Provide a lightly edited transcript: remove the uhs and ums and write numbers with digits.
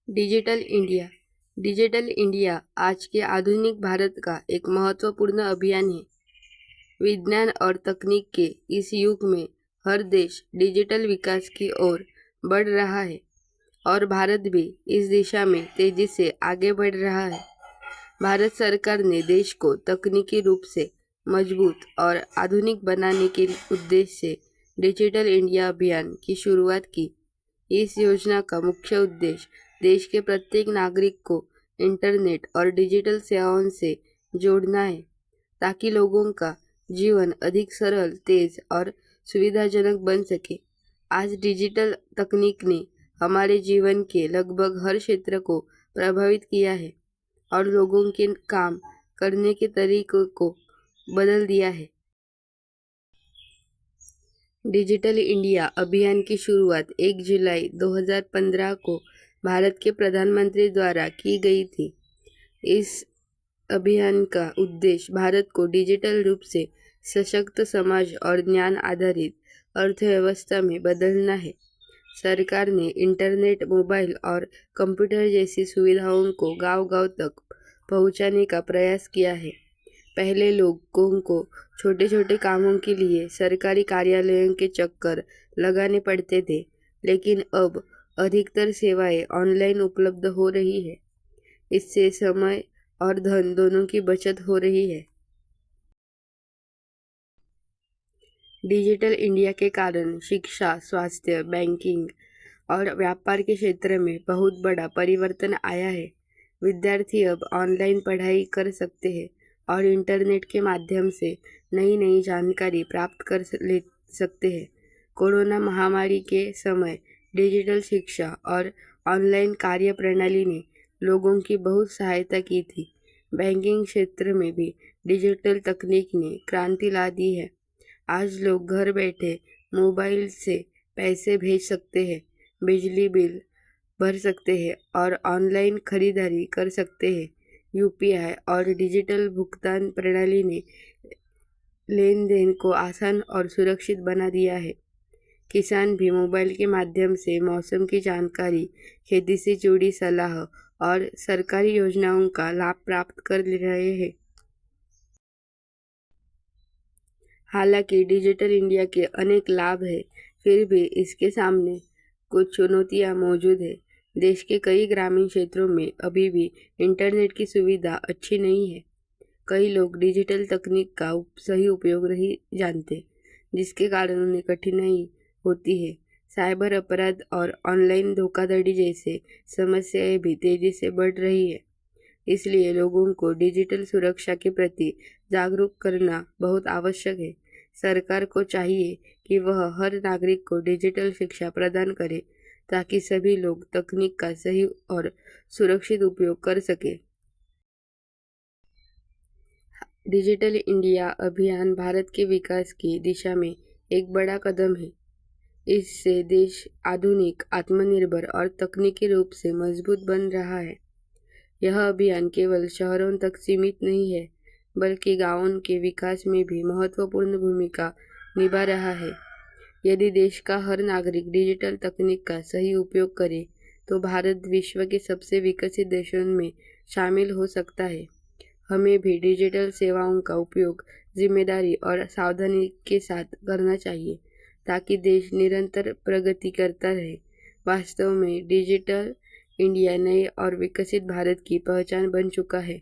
Digital India. Digital India आज के आधुनिक भारत का एक महत्वपूर्ण अभियान है। विज्ञान और तकनीक के इस युग में हर देश डिजिटल विकास की ओर बढ़ रहा है और भारत भी इस दिशा में तेजी से आगे बढ़ रहा है। भारत सरकार ने देश को तकनीकी रूप से मजबूत और आधुनिक बनाने के उद्देश्य से डिजिटल इंडिया अभियान की शुरुआत की। इस योजना का मुख्य उद्देश्य देश के प्रत्येक नागरिक को इंटरनेट और डिजिटल सेवाओं से जोड़ना है, ताकि लोगों का जीवन अधिक सरल, तेज और सुविधाजनक बन सके। आज डिजिटल तकनीक ने हमारे जीवन के लगभग हर क्षेत्र को प्रभावित किया है और लोगों के काम करने के तरीकों को बदल दिया है। डिजिटल इंडिया अभियान की शुरुआत 1 जुलाई 2015 को भारत के प्रधानमंत्री द्वारा की गई थी। इस अभियान का उद्देश्य भारत को डिजिटल रूप से सशक्त समाज और ज्ञान आधारित अर्थव्यवस्था में बदलना है। सरकार ने इंटरनेट, मोबाइल और कंप्यूटर जैसी सुविधाओं को गांव-गांव तक पहुंचाने का प्रयास किया है। पहले लोगों को छोटे छोटे कामों के लिए सरकारी कार्यालयों के चक्कर लगाने पड़ते थे, लेकिन अब अधिकतर सेवाएं ऑनलाइन उपलब्ध हो रही है। इससे समय और धन दोनों की बचत हो रही है। डिजिटल इंडिया के कारण शिक्षा, स्वास्थ्य, बैंकिंग और व्यापार के क्षेत्र में बहुत बड़ा परिवर्तन आया है। विद्यार्थी अब ऑनलाइन पढ़ाई कर सकते हैं और इंटरनेट के माध्यम से नई नई जानकारी प्राप्त कर ले सकते हैं। कोरोना महामारी के समय डिजिटल शिक्षा और ऑनलाइन कार्य प्रणाली ने लोगों की बहुत सहायता की थी। बैंकिंग क्षेत्र में भी डिजिटल तकनीक ने क्रांति ला दी है। आज लोग घर बैठे मोबाइल से पैसे भेज सकते हैं, बिजली बिल भर सकते हैं और ऑनलाइन खरीदारी कर सकते हैं। यूपीआई और डिजिटल भुगतान प्रणाली ने लेन देन को आसान और सुरक्षित बना दिया है। किसान भी मोबाइल के माध्यम से मौसम की जानकारी, खेती से जुड़ी सलाह और सरकारी योजनाओं का लाभ प्राप्त कर रहे हैं। हालांकि डिजिटल इंडिया के अनेक लाभ हैं, फिर भी इसके सामने कुछ चुनौतियां मौजूद है। देश के कई ग्रामीण क्षेत्रों में अभी भी इंटरनेट की सुविधा अच्छी नहीं है। कई लोग डिजिटल तकनीक का सही उपयोग नहीं जानते, जिसके कारण उन्हें कठिनाई होती है। साइबर अपराध और ऑनलाइन धोखाधड़ी जैसे समस्याएं भी तेजी से बढ़ रही है। इसलिए लोगों को डिजिटल सुरक्षा के प्रति जागरूक करना बहुत आवश्यक है। सरकार को चाहिए कि वह हर नागरिक को डिजिटल शिक्षा प्रदान करे, ताकि सभी लोग तकनीक का सही और सुरक्षित उपयोग कर सके। डिजिटल इंडिया अभियान भारत के विकास की दिशा में एक बड़ा कदम है। इससे देश आधुनिक, आत्मनिर्भर और तकनीकी रूप से मजबूत बन रहा है। यह अभियान केवल शहरों तक सीमित नहीं है, बल्कि गांवों के विकास में भी महत्वपूर्ण भूमिका निभा रहा है। यदि देश का हर नागरिक डिजिटल तकनीक का सही उपयोग करे, तो भारत विश्व के सबसे विकसित देशों में शामिल हो सकता है। हमें भी डिजिटल सेवाओं का उपयोग जिम्मेदारी और सावधानी के साथ करना चाहिए, ताकि देश निरंतर प्रगति करता रहे। वास्तव में डिजिटल इंडिया नए और विकसित भारत की पहचान बन चुका है।